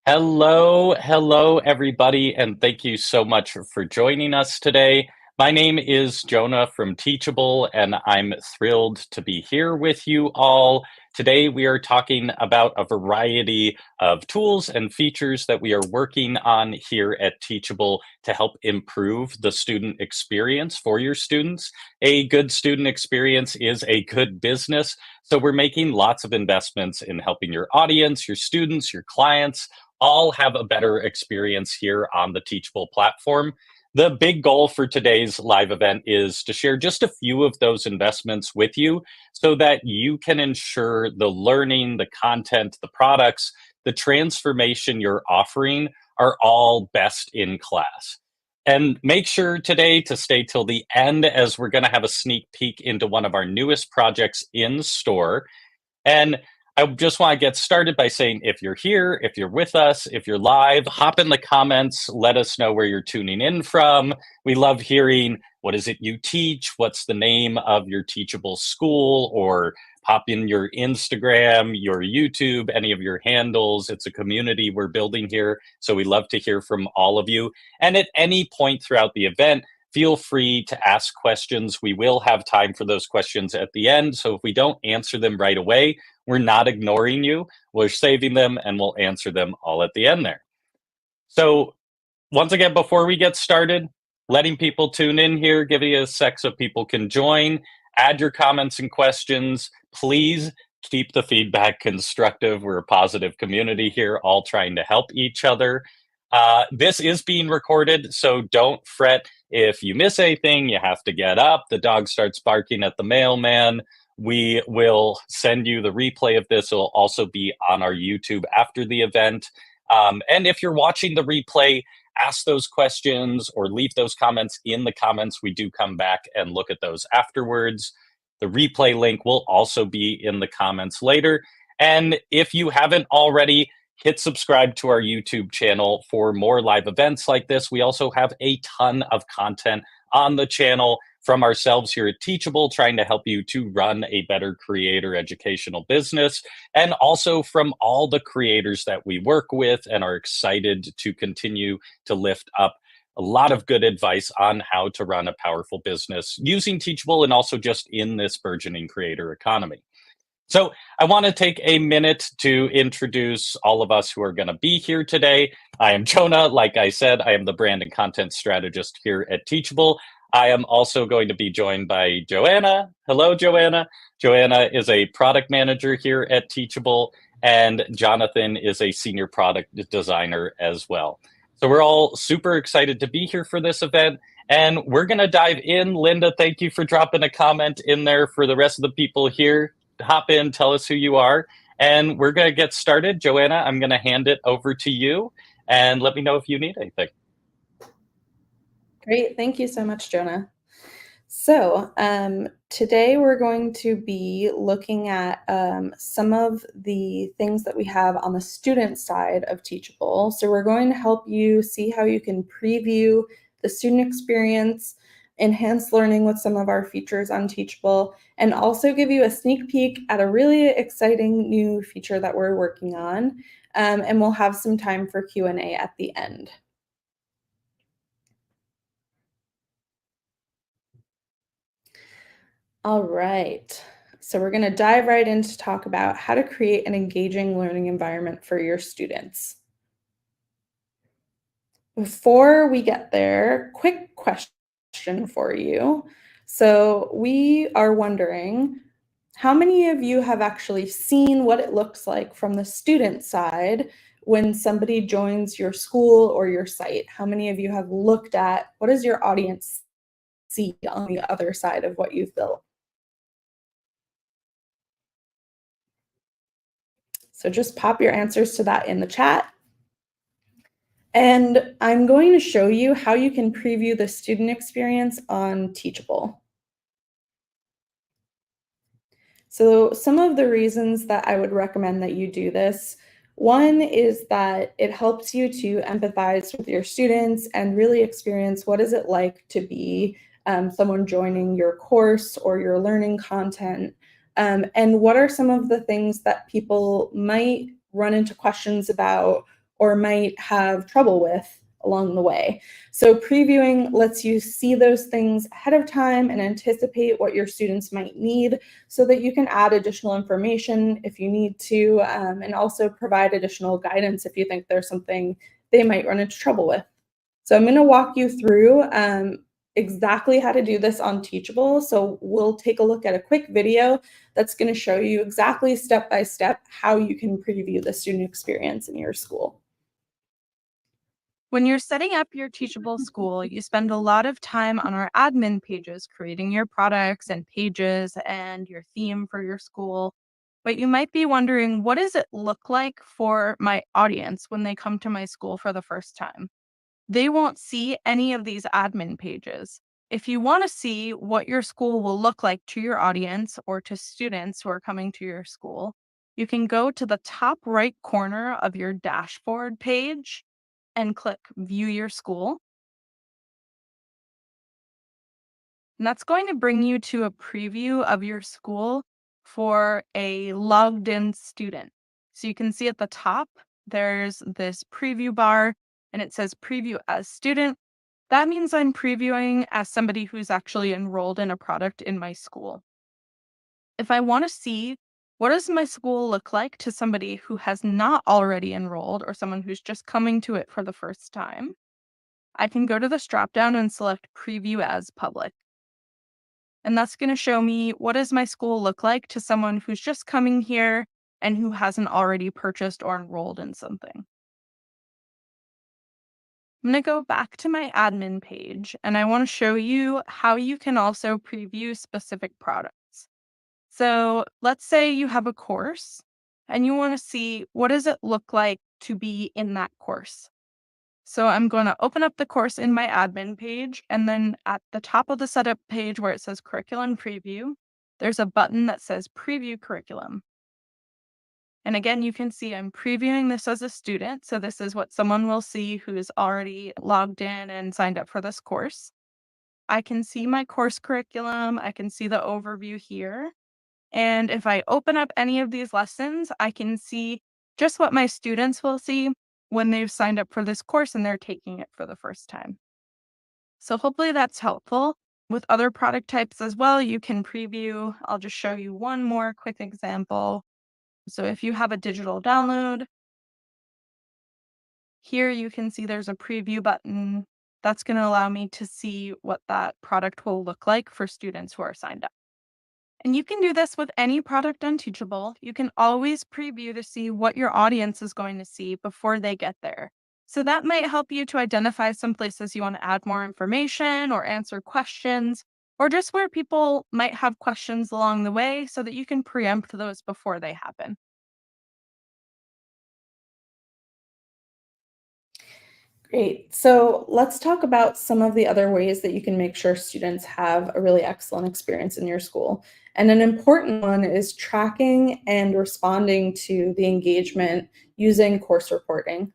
Hello, everybody, and thank you so much for joining us today. My name is Jonah from Teachable, and I'm thrilled to be here with you all. Today, we are talking about a variety of tools and features that we are working on here at Teachable to help improve the student experience for your students. A good student experience is a good business, so we're making lots of investments in helping your audience, your students, your clients all have a better experience here on the Teachable platform. The big goal for today's live event is to share just a few of those investments with you so that you can ensure the learning, the content, the products, the transformation you're offering are all best in class. And make sure today to stay till the end as we're going to have a sneak peek into one of our newest projects in store. And I just want to get started by saying if you're here, if you're with us, if you're live, hop in the comments, let us know where you're tuning in from. We love hearing what is it you teach, what's the name of your Teachable school, or pop in your Instagram, your YouTube, any of your handles. It's a community we're building here, so we love to hear from all of you. And at any point throughout the event, feel free to ask questions. We will have time for those questions at the end. So if we don't answer them right away, we're not ignoring you. We're saving them and we'll answer them all at the end there. So once again, before we get started, letting people tune in here, giving you a sec so people can join, add your comments and questions. Please keep the feedback constructive. We're a positive community here, all trying to help each other. This is being recorded, so don't fret if you miss anything. You have to get up. The dog starts barking at the mailman. We will send you the replay of this. It will also be on our YouTube after the event. And if you're watching the replay, ask those questions or leave those comments in the comments. We do come back and look at those afterwards. The replay link will also be in the comments later. And if you haven't already, hit subscribe to our YouTube channel for more live events like this. We also have a ton of content on the channel from ourselves here at Teachable, trying to help you to run a better creator educational business, and also from all the creators that we work with and are excited to continue to lift up a lot of good advice on how to run a powerful business using Teachable and also just in this burgeoning creator economy. So I want to take a minute to introduce all of us who are going to be here today. I am Jonah. Like I said, I am the brand and content strategist here at Teachable. I am also going to be joined by Joanna. Hello, Joanna. Joanna is a product manager here at Teachable, and Jonathan is a senior product designer as well. So we're all super excited to be here for this event. And we're going to dive in. Linda, thank you for dropping a comment in there for the rest of the people here. Hop in, tell us who you are, and we're going to get started. Joanna, I'm going to hand it over to you, and let me know if you need anything. Great. Thank you so much, Jonah. So today we're going to be looking at some of the things that we have on the student side of Teachable. So we're going to help you see how you can preview the student experience, enhance learning with some of our features on Teachable, and also give you a sneak peek at a really exciting new feature that we're working on. And we'll have some time for Q&A at the end. All right, so we're going to dive right in to talk about how to create an engaging learning environment for your students. Before we get there, quick question for you. So we are wondering, how many of you have actually seen what it looks like from the student side when somebody joins your school or your site? How many of you have looked at what does your audience see on the other side of what you've built? So just pop your answers to that in the chat. And I'm going to show you how you can preview the student experience on Teachable. So some of the reasons that I would recommend that you do this, one is that it helps you to empathize with your students and really experience what is it like to be someone joining your course or your learning content. And what are some of the things that people might run into questions about or might have trouble with along the way. So previewing lets you see those things ahead of time and anticipate what your students might need so that you can add additional information if you need to, and also provide additional guidance if you think there's something they might run into trouble with. So I'm going to walk you through exactly how to do this on Teachable. So we'll take a look at a quick video that's going to show you exactly step by step how you can preview the student experience in your school. When you're setting up your Teachable school, you spend a lot of time on our admin pages, creating your products and pages and your theme for your school. But you might be wondering, what does it look like for my audience when they come to my school for the first time? They won't see any of these admin pages. If you want to see what your school will look like to your audience or to students who are coming to your school, you can go to the top right corner of your dashboard page and click View Your School. And that's going to bring you to a preview of your school for a logged in student. So you can see at the top, there's this preview bar and it says Preview as Student. That means I'm previewing as somebody who's actually enrolled in a product in my school. If I want to see what does my school look like to somebody who has not already enrolled or someone who's just coming to it for the first time, I can go to this dropdown and select Preview as Public. And that's going to show me what does my school look like to someone who's just coming here and who hasn't already purchased or enrolled in something. I'm going to go back to my admin page and I want to show you how you can also preview specific products. So let's say you have a course and you want to see what does it look like to be in that course. So I'm going to open up the course in my admin page, and then at the top of the setup page where it says curriculum preview, there's a button that says preview curriculum. And again, you can see I'm previewing this as a student. So this is what someone will see who's already logged in and signed up for this course. I can see my course curriculum. I can see the overview here. And if I open up any of these lessons, I can see just what my students will see when they've signed up for this course and they're taking it for the first time. So hopefully that's helpful. With other product types as well, you can preview. I'll just show you one more quick example. So if you have a digital download, here you can see there's a preview button. That's going to allow me to see what that product will look like for students who are signed up. And you can do this with any product on Teachable. You can always preview to see what your audience is going to see before they get there. So that might help you to identify some places you want to add more information or answer questions, or just where people might have questions along the way so that you can preempt those before they happen. Great. So let's talk about some of the other ways that you can make sure students have a really excellent experience in your school. And an important one is tracking and responding to the engagement using course reporting.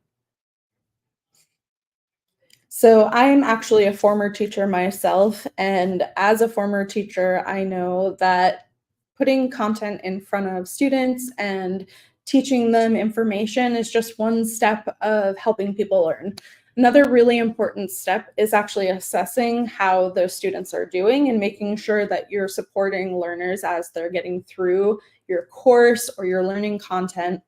So I'm actually a former teacher myself, and as a former teacher, I know that putting content in front of students and teaching them information is just one step of helping people learn. Another really important step is actually assessing how those students are doing and making sure that you're supporting learners as they're getting through your course or your learning content.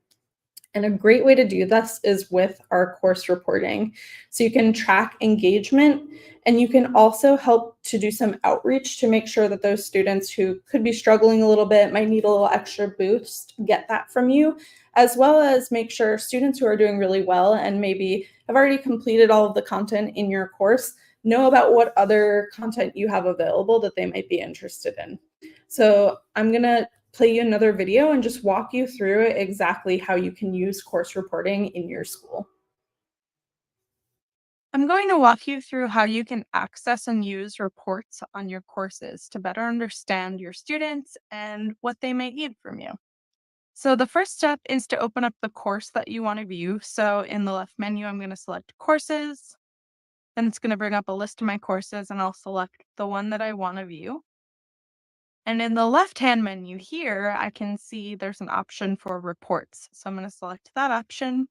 And a great way to do this is with our course reporting. So you can track engagement and you can also help to do some outreach to make sure that those students who could be struggling a little bit, might need a little extra boost, get that from you, as well as make sure students who are doing really well and maybe have already completed all of the content in your course know about what other content you have available that they might be interested in. So I'm going to play you another video and just walk you through exactly how you can use course reporting in your school. I'm going to walk you through how you can access and use reports on your courses to better understand your students and what they may need from you. So the first step is to open up the course that you want to view. So in the left menu, I'm going to select courses. Then it's going to bring up a list of my courses and I'll select the one that I want to view. And in the left-hand menu here, I can see there's an option for reports. So I'm going to select that option.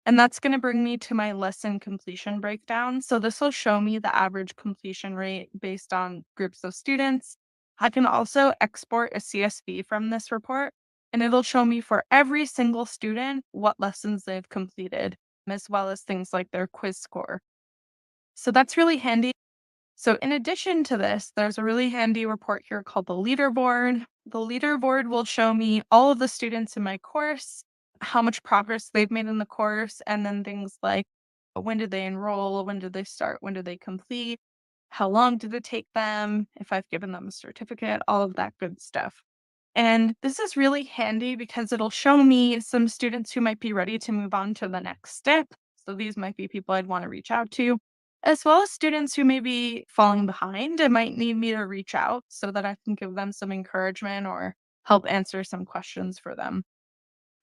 And that's going to bring me to my lesson completion breakdown. So this will show me the average completion rate based on groups of students. I can also export a CSV from this report, and it'll show me for every single student what lessons they've completed, as well as things like their quiz score. So that's really handy. So in addition to this, there's a really handy report here called the leaderboard. The leaderboard will show me all of the students in my course, how much progress they've made in the course, and then things like when did they enroll, when did they start, when did they complete, how long did it take them, if I've given them a certificate, all of that good stuff. And this is really handy because it'll show me some students who might be ready to move on to the next step. So these might be people I'd want to reach out to, as well as students who may be falling behind and might need me to reach out so that I can give them some encouragement or help answer some questions for them.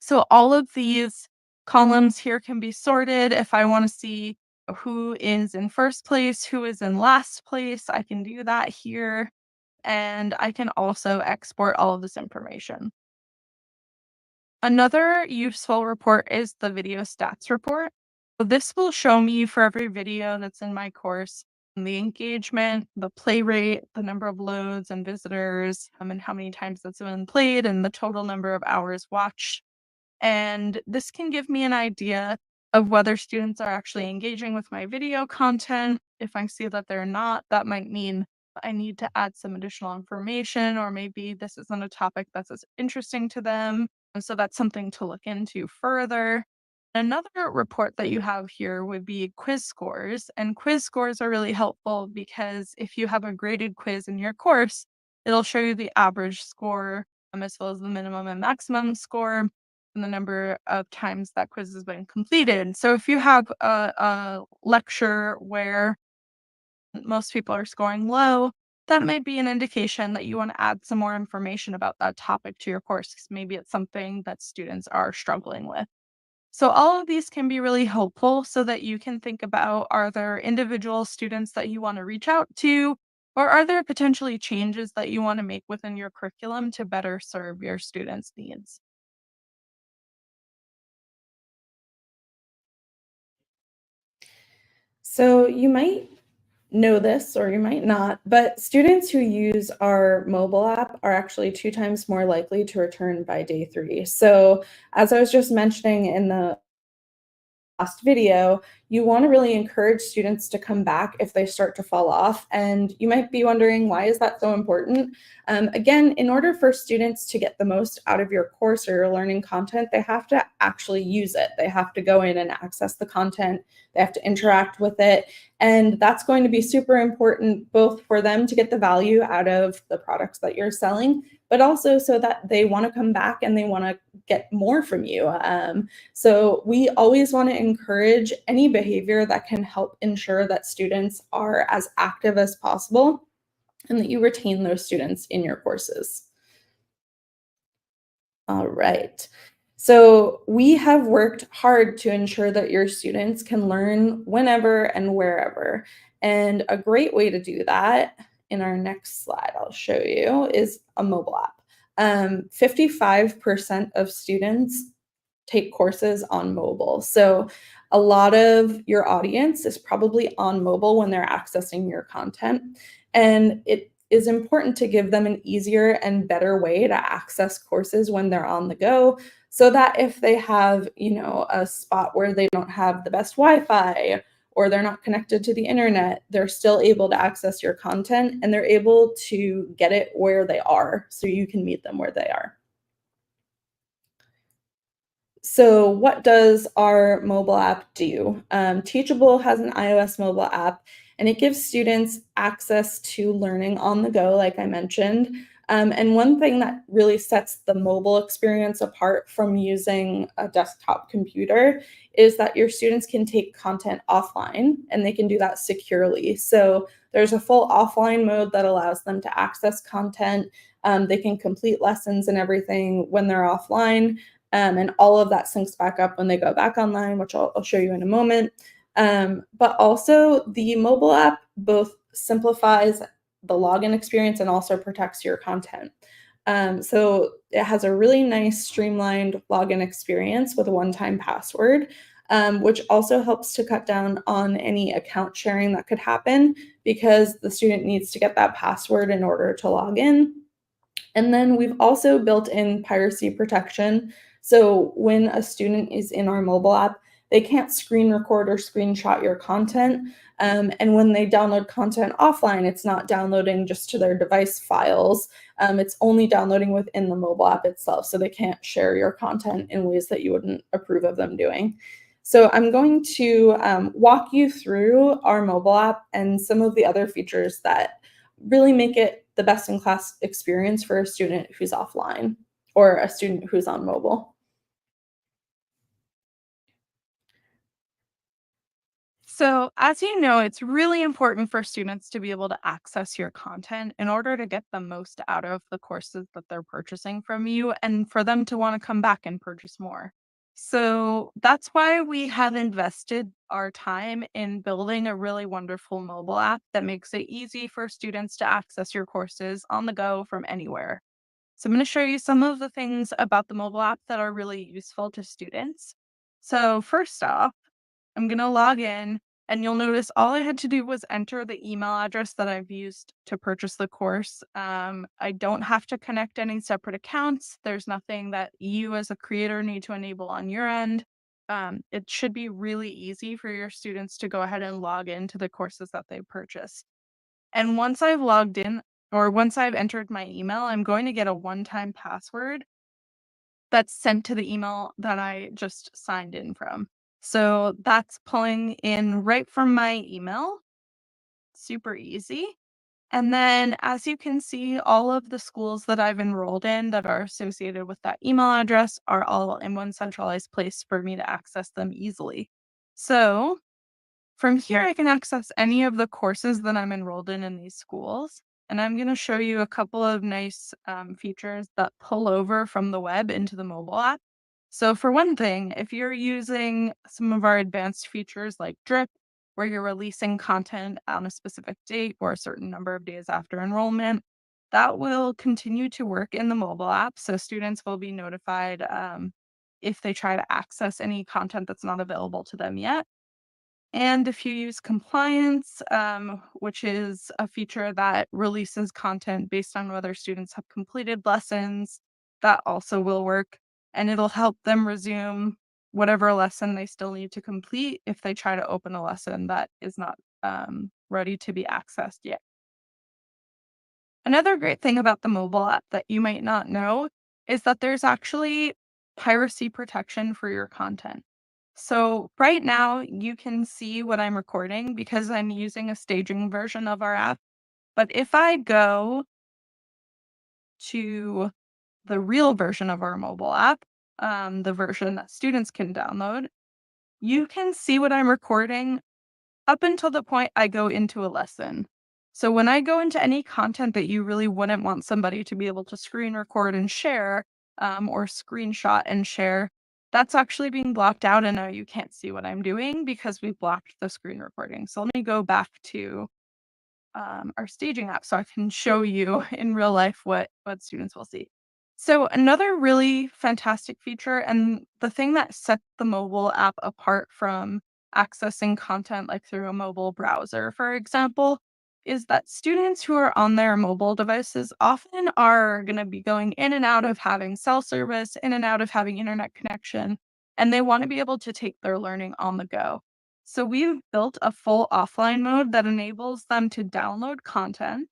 So all of these columns here can be sorted. If I want to see who is in first place, who is in last place, I can do that here. And I can also export all of this information. Another useful report is the video stats report. So this will show me for every video that's in my course the engagement, the play rate, the number of loads and visitors, and how many times that's been played, and the total number of hours watched. And this can give me an idea of whether students are actually engaging with my video content. If I see that they're not, that might mean I need to add some additional information, or maybe this isn't a topic that's as interesting to them. And so that's something to look into further. Another report that you have here would be quiz scores. And quiz scores are really helpful because if you have a graded quiz in your course, it'll show you the average score, as well as the minimum and maximum score and the number of times that quiz has been completed. So if you have a lecture where most people are scoring low, that might be an indication that you want to add some more information about that topic to your course, 'cause maybe it's something that students are struggling with. So all of these can be really helpful so that you can think about, are there individual students that you want to reach out to, or are there potentially changes that you want to make within your curriculum to better serve your students' needs? So you might know this or you might not, but students who use our mobile app are actually 2 times more likely to return by day 3. So as I was just mentioning in the last video, you want to really encourage students to come back if they start to fall off. And you might be wondering, why is that so important? Again, in order for students to get the most out of your course or your learning content, they have to actually use it. They have to go in and access the content. They have to interact with it. And that's going to be super important both for them to get the value out of the products that you're selling, but also so that they want to come back and they want to get more from you. So we always want to encourage any behavior that can help ensure that students are as active as possible and that you retain those students in your courses. All right. So we have worked hard to ensure that your students can learn whenever and wherever. And a great way to do that, in our next slide, I'll show you, is a mobile app. 55% of students take courses on mobile. So a lot of your audience is probably on mobile when they're accessing your content. And it is important to give them an easier and better way to access courses when they're on the go, so that if they have, a spot where they don't have the best Wi-Fi or they're not connected to the internet, they're still able to access your content and they're able to get it where they are, so you can meet them where they are. So what does our mobile app do? Teachable has an iOS mobile app, and it gives students access to learning on the go, like I mentioned. And one thing that really sets the mobile experience apart from using a desktop computer is that your students can take content offline, and they can do that securely. So there's a full offline mode that allows them to access content. They can complete lessons and everything when they're offline. And all of that syncs back up when they go back online, which I'll show you in a moment. But also the mobile app both simplifies the login experience and also protects your content. So it has a really nice streamlined login experience with a one-time password. which also helps to cut down on any account sharing that could happen because the student needs to get that password in order to log in. And then we've also built in piracy protection. So when a student is in our mobile app, they can't screen record or screenshot your content. And when they download content offline, it's not downloading just to their device files. It's only downloading within the mobile app itself. So they can't share your content in ways that you wouldn't approve of them doing. So I'm going to walk you through our mobile app and some of the other features that really make it the best in class experience for a student who's offline or a student who's on mobile. So, as you know, it's really important for students to be able to access your content in order to get the most out of the courses that they're purchasing from you and for them to want to come back and purchase more. So, that's why we have invested our time in building a really wonderful mobile app that makes it easy for students to access your courses on the go from anywhere. So, I'm going to show you some of the things about the mobile app that are really useful to students. So, first off, I'm going to log in, and you'll notice all I had to do was enter the email address that I've used to purchase the course. I don't have to connect any separate accounts. There's nothing that you as a creator need to enable on your end. It should be really easy for your students to go ahead and log into the courses that they purchased. And once I've logged in, or once I've entered my email, I'm going to get a one-time password that's sent to the email that I just signed in from. So that's pulling in right from my email. Super easy. And then, as you can see, all of the schools that I've enrolled in that are associated with that email address are all in one centralized place for me to access them easily. So from here, I can access any of the courses that I'm enrolled in these schools. And I'm going to show you a couple of nice features that pull over from the web into the mobile app. So, for one thing, if you're using some of our advanced features like Drip, where you're releasing content on a specific date or a certain number of days after enrollment, that will continue to work in the mobile app. So, students will be notified if they try to access any content that's not available to them yet. And if you use compliance, which is a feature that releases content based on whether students have completed lessons, that also will work. And it'll help them resume whatever lesson they still need to complete if they try to open a lesson that is not ready to be accessed yet. Another great thing about the mobile app that you might not know is that there's actually piracy protection for your content. So right now you can see what I'm recording because I'm using a staging version of our app. But if I go to the real version of our mobile app, the version that students can download, you can see what I'm recording up until the point I go into a lesson. So when I go into any content that you really wouldn't want somebody to be able to screen record and share, or screenshot and share, that's actually being blocked out, and now you can't see what I'm doing because we blocked the screen recording. So let me go back to our staging app so I can show you in real life what students will see. So another really fantastic feature, and the thing that sets the mobile app apart from accessing content like through a mobile browser, for example, is that students who are on their mobile devices often are going to be going in and out of having cell service, in and out of having internet connection, and they want to be able to take their learning on the go. So we've built a full offline mode that enables them to download content.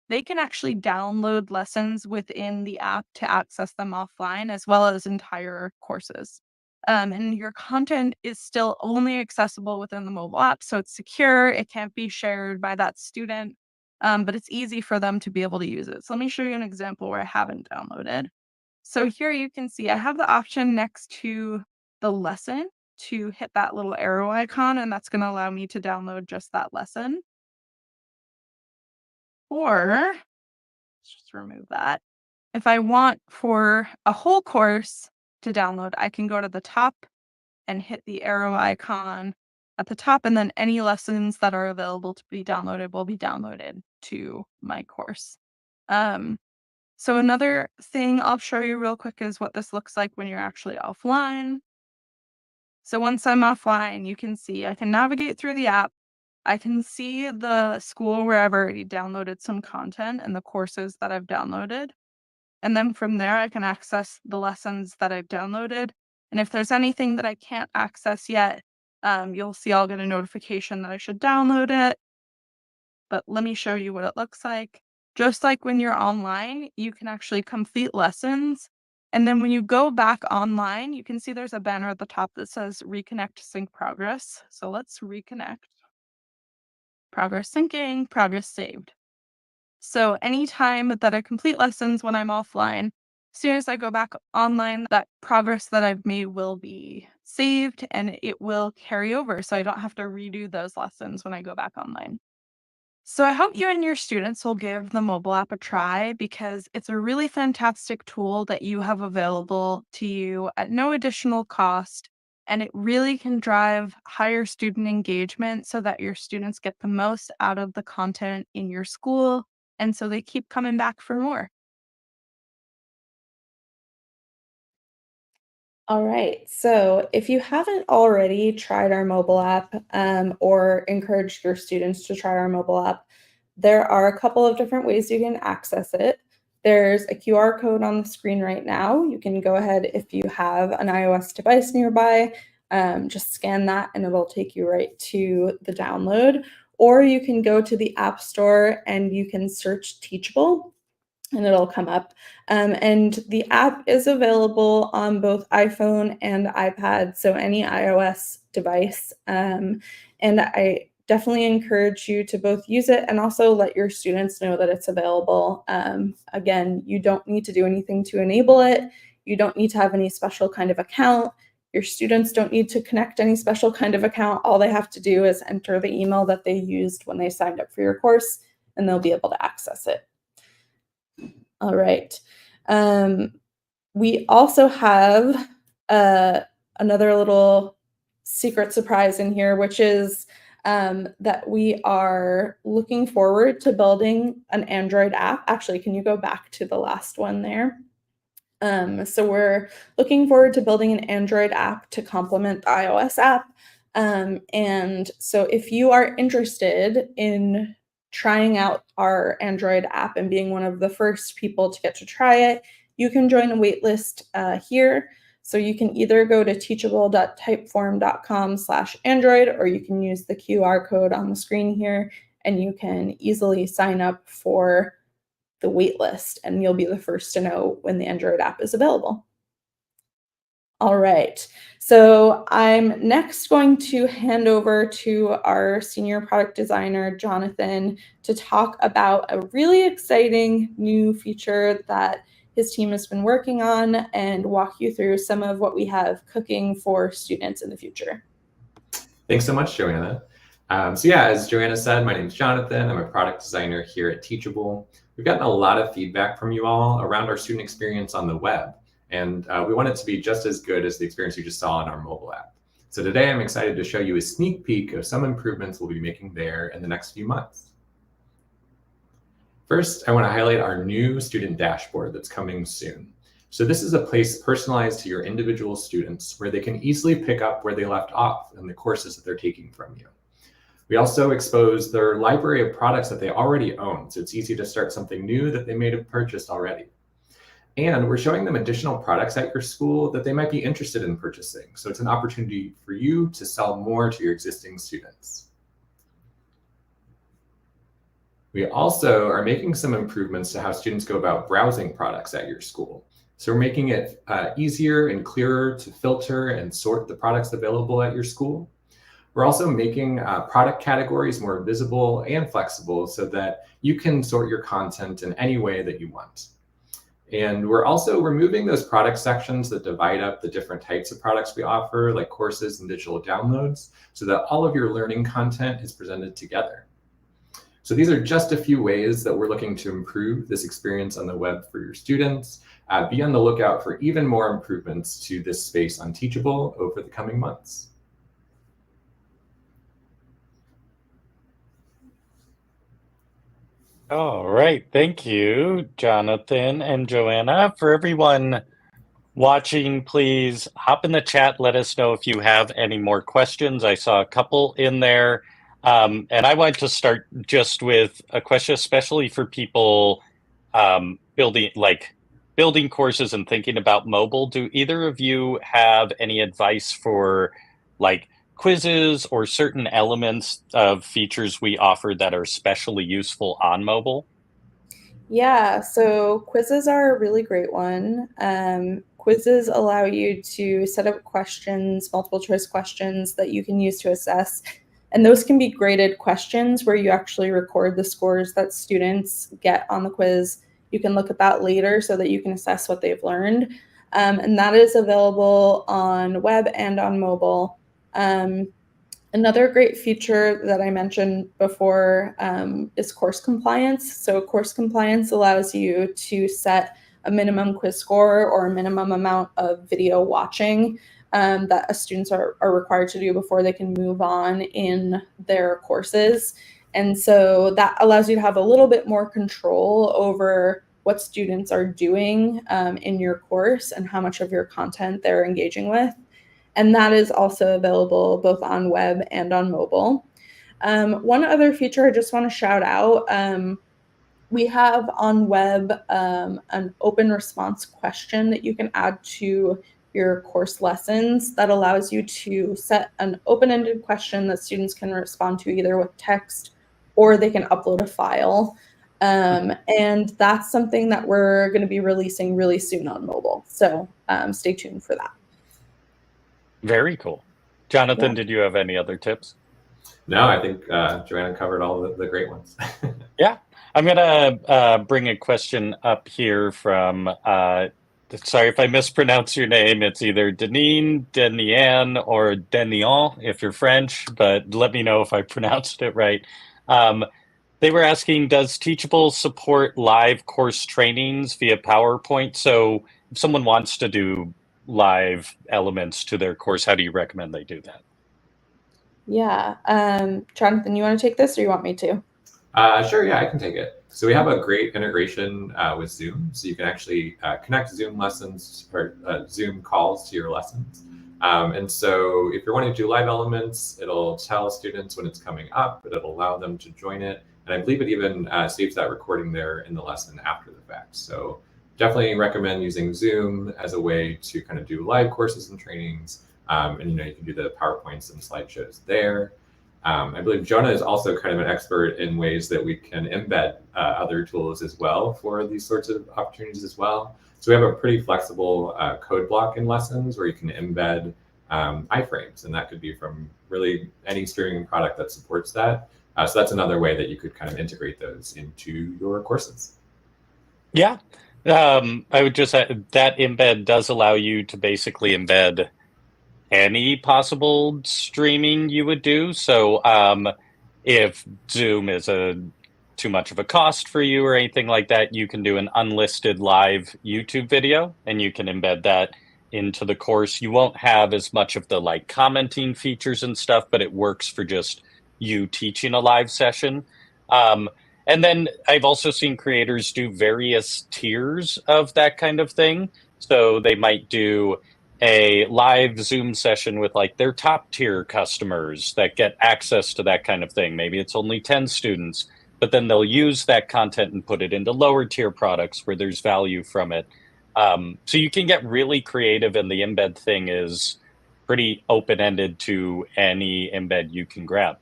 They can actually download lessons within the app to access them offline, as well as entire courses. And your content is still only accessible within the mobile app, so it's secure. It can't be shared by that student, but it's easy for them to be able to use it. So let me show you an example where I haven't downloaded. So here you can see I have the option next to the lesson to hit that little arrow icon, and that's going to allow me to download just that lesson. Or let's just remove that. If I want for a whole course to download, I can go to the top and hit the arrow icon at the top, and then any lessons that are available to be downloaded will be downloaded to my course. Um, so another thing I'll show you real quick is what this looks like when you're actually offline. So once I'm offline, you can see I can navigate through the app. I can see the school where I've already downloaded some content and the courses that I've downloaded. And then from there, I can access the lessons that I've downloaded. And if there's anything that I can't access yet, you'll see I'll get a notification that I should download it. But let me show you what it looks like. Just like when you're online, you can actually complete lessons. And then when you go back online, you can see there's a banner at the top that says reconnect sync progress. So let's reconnect. Progress syncing, progress saved. So anytime that I complete lessons when I'm offline, as soon as I go back online, that progress that I've made will be saved and it will carry over. So I don't have to redo those lessons when I go back online. So I hope you and your students will give the mobile app a try because it's a really fantastic tool that you have available to you at no additional cost. And it really can drive higher student engagement so that your students get the most out of the content in your school. And so they keep coming back for more. All right. So if you haven't already tried our mobile app or encouraged your students to try our mobile app, there are a couple of different ways you can access it. There's a QR code on the screen right now. You can go ahead if you have an iOS device nearby, just scan that and it'll take you right to the download. Or you can go to the App Store and you can search Teachable and it'll come up. And the app is available on both iPhone and iPad, so any iOS device. And I definitely encourage you to both use it and also let your students know that it's available. Again, you don't need to do anything to enable it. You don't need to have any special kind of account. Your students don't need to connect any special kind of account. All they have to do is enter the email that they used when they signed up for your course, and they'll be able to access it. All right. We also have another little secret surprise in here, which is that we are looking forward to building an Android app. Actually, can you go back to the last one there? So we're looking forward to building an Android app to complement the iOS app. And so if you are interested in trying out our Android app and being one of the first people to get to try it, you can join a waitlist here. So you can either go to teachable.typeform.com/Android, or you can use the QR code on the screen here, and you can easily sign up for the waitlist, and you'll be the first to know when the Android app is available. All right, so I'm next going to hand over to our senior product designer, Jonathan, to talk about a really exciting new feature that his team has been working on and walk you through some of what we have cooking for students in the future. Thanks so much, Joanna. So yeah, as Joanna said, my name is Jonathan. I'm a product designer here at Teachable. We've gotten a lot of feedback from you all around our student experience on the web, and we want it to be just as good as the experience you just saw on our mobile app. So today I'm excited to show you a sneak peek of some improvements we'll be making there in the next few months. First, I want to highlight our new student dashboard that's coming soon. So this is a place personalized to your individual students where they can easily pick up where they left off in the courses that they're taking from you. We also expose their library of products that they already own, so it's easy to start something new that they may have purchased already. And we're showing them additional products at your school that they might be interested in purchasing. So it's an opportunity for you to sell more to your existing students. We also are making some improvements to how students go about browsing products at your school. So we're making it easier and clearer to filter and sort the products available at your school. We're also making product categories more visible and flexible so that you can sort your content in any way that you want. And we're also removing those product sections that divide up the different types of products we offer, like courses and digital downloads, so that all of your learning content is presented together. So these are just a few ways that we're looking to improve this experience on the web for your students. Be on the lookout for even more improvements to this space on Teachable over the coming months. All right. Thank you, Jonathan and Joanna. For everyone watching, please hop in the chat. Let us know if you have any more questions. I saw a couple in there. And I want to start just with a question, especially for people building courses and thinking about mobile. Do either of you have any advice for like quizzes or certain elements of features we offer that are especially useful on mobile? Yeah, so quizzes are a really great one. Quizzes allow you to set up questions, multiple choice questions that you can use to assess. And those can be graded questions where you actually record the scores that students get on the quiz. You can look at that later so that you can assess what they've learned. And that is available on web and on mobile. Another great feature that I mentioned before is course compliance. So course compliance allows you to set a minimum quiz score or a minimum amount of video watching that students are required to do before they can move on in their courses. And so that allows you to have a little bit more control over what students are doing in your course and how much of your content they're engaging with. And that is also available both on web and on mobile. One other feature I just want to shout out, we have on web an open response question that you can add to your course lessons that allows you to set an open-ended question that students can respond to either with text or they can upload a file. And that's something that we're going to be releasing really soon on mobile. So stay tuned for that. Very cool. Jonathan, Yeah. did you have any other tips? No, I think Joanna covered all the great ones. Yeah, I'm gonna bring a question up here from, sorry if I mispronounce your name. It's either Deneen, Denian, or Denion if you're French, but let me know if I pronounced it right. They were asking, does Teachable support live course trainings via PowerPoint? So if someone wants to do live elements to their course, how do you recommend they do that? Yeah. Jonathan, you want to take this or you want me to? Sure, yeah, I can take it. So we have a great integration with Zoom. So you can actually connect Zoom lessons or Zoom calls to your lessons. And so if you're wanting to do live elements, it'll tell students when it's coming up, but it'll allow them to join it. And I believe it even saves that recording there in the lesson after the fact. So definitely recommend using Zoom as a way to kind of do live courses and trainings. And you can do the PowerPoints and slideshows there. I believe Jonah is also kind of an expert in ways that we can embed other tools as well for these sorts of opportunities as well. So we have a pretty flexible code block in lessons where you can embed iframes, and that could be from really any streaming product that supports that. So that's another way that you could kind of integrate those into your courses. Yeah, I would just add that embed does allow you to basically embed any possible streaming you would do. So if Zoom is too much of a cost for you or anything like that, you can do an unlisted live YouTube video and you can embed that into the course. You won't have as much of the like commenting features and stuff, but it works for just you teaching a live session. And then I've also seen creators do various tiers of that kind of thing. So they might do a live Zoom session with like their top tier customers that get access to that kind of thing. Maybe it's only 10 students, but then they'll use that content and put it into lower tier products where there's value from it. So you can get really creative, and the embed thing is pretty open-ended to any embed you can grab.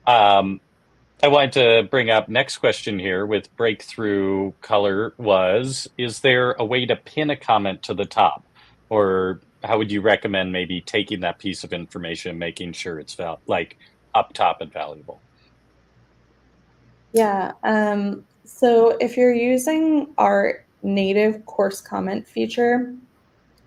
I wanted to bring up next question here with breakthrough color is there a way to pin a comment to the top? Or how would you recommend maybe taking that piece of information and making sure it's like up top and valuable? Yeah. So if you're using our native course comment feature,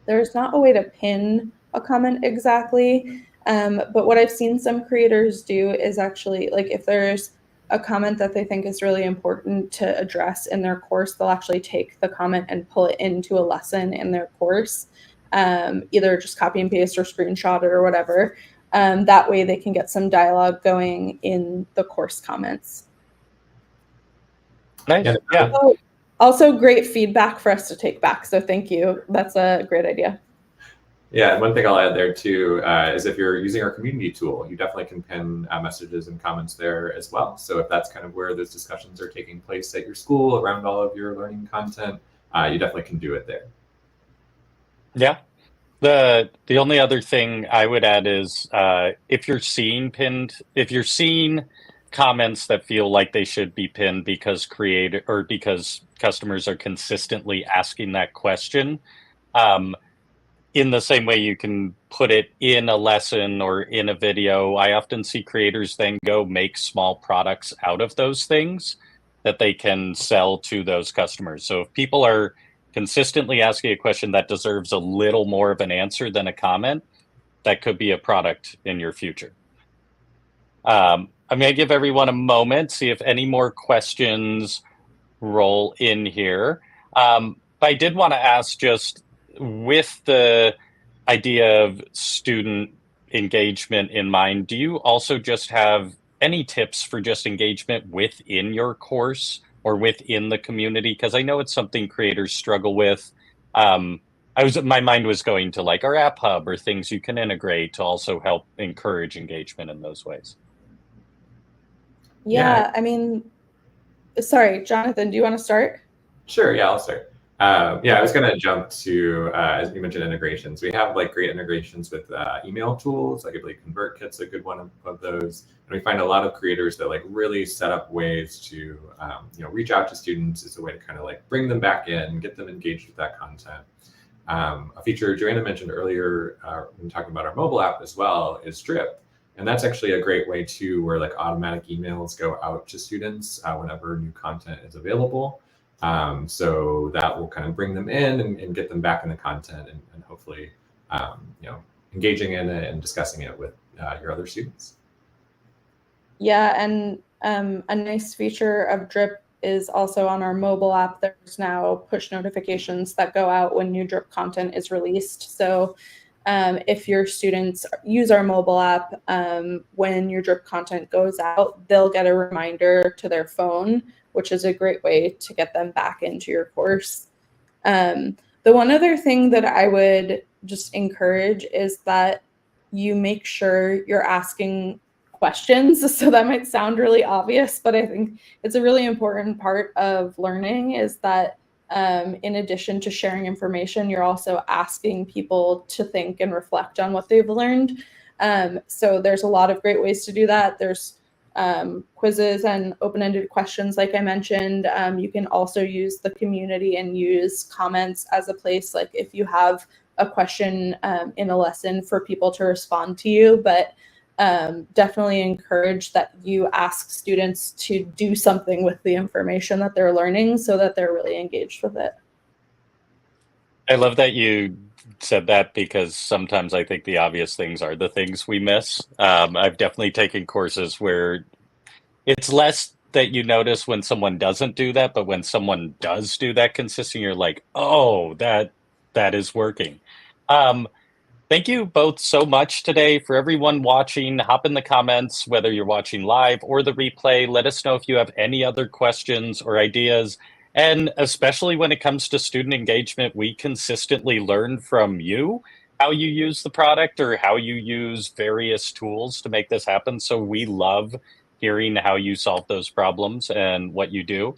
there's not a way to pin a comment exactly. But what I've seen some creators do is actually, like, if there's a comment that they think is really important to address in their course, they'll actually take the comment and pull it into a lesson in their course, either just copy and paste or screenshot it or whatever. That way they can get some dialogue going in the course comments. Nice. Yeah. Also great feedback for us to take back. So thank you. That's a great idea. Yeah, and one thing I'll add there too is if you're using our community tool, you definitely can pin messages and comments there as well. So if that's kind of where those discussions are taking place at your school around all of your learning content, you definitely can do it there. Yeah. The only other thing I would add is if you're seeing comments that feel like they should be pinned because customers are consistently asking that question, in the same way you can put it in a lesson or in a video, I often see creators then go make small products out of those things that they can sell to those customers. So if people are consistently asking a question that deserves a little more of an answer than a comment, that could be a product in your future. I'm going to give everyone a moment, see if any more questions roll in here. But I did want to ask, just with the idea of student engagement in mind, do you also just have any tips for just engagement within your course or within the community? Because I know it's something creators struggle with. My mind was going to like our app hub or things you can integrate to also help encourage engagement in those ways. Yeah, I mean, sorry, Jonathan, do you want to start? Sure, yeah, I'll start. Yeah, I was going to jump to, as you mentioned, integrations. We have like great integrations with email tools. Like I believe ConvertKit's a good one of those. And we find a lot of creators that like really set up ways to, reach out to students as a way to kind of like bring them back in, get them engaged with that content. A feature Joanna mentioned earlier when talking about our mobile app as well is Drip. And that's actually a great way too, where like automatic emails go out to students whenever new content is available. So that will kind of bring them in and get them back in the content and hopefully, engaging in it and discussing it with your other students. Yeah, and a nice feature of Drip is also on our mobile app. There's now push notifications that go out when new Drip content is released. So if your students use our mobile app, when your Drip content goes out, they'll get a reminder to their phone, which is a great way to get them back into your course. The one other thing that I would just encourage is that you make sure you're asking questions. So that might sound really obvious, but I think it's a really important part of learning is that in addition to sharing information, you're also asking people to think and reflect on what they've learned. So there's a lot of great ways to do that. There's quizzes and open-ended questions, like I mentioned. You can also use the community and use comments as a place, like if you have a question in a lesson for people to respond to you, but definitely encourage that you ask students to do something with the information that they're learning so that they're really engaged with it. I love that you said that because sometimes I think the obvious things are the things we miss. I've definitely taken courses where it's less that you notice when someone doesn't do that, but when someone does do that consistently, you're like, oh, that is working. Thank you both so much today. For everyone watching, hop in the comments, whether you're watching live or the replay. Let us know if you have any other questions or ideas. And especially when it comes to student engagement, we consistently learn from you how you use the product or how you use various tools to make this happen. So we love hearing how you solve those problems and what you do.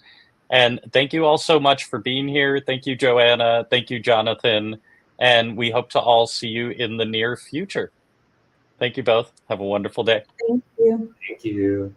And thank you all so much for being here. Thank you, Joanna. Thank you, Jonathan. And we hope to all see you in the near future. Thank you both. Have a wonderful day. Thank you. Thank you.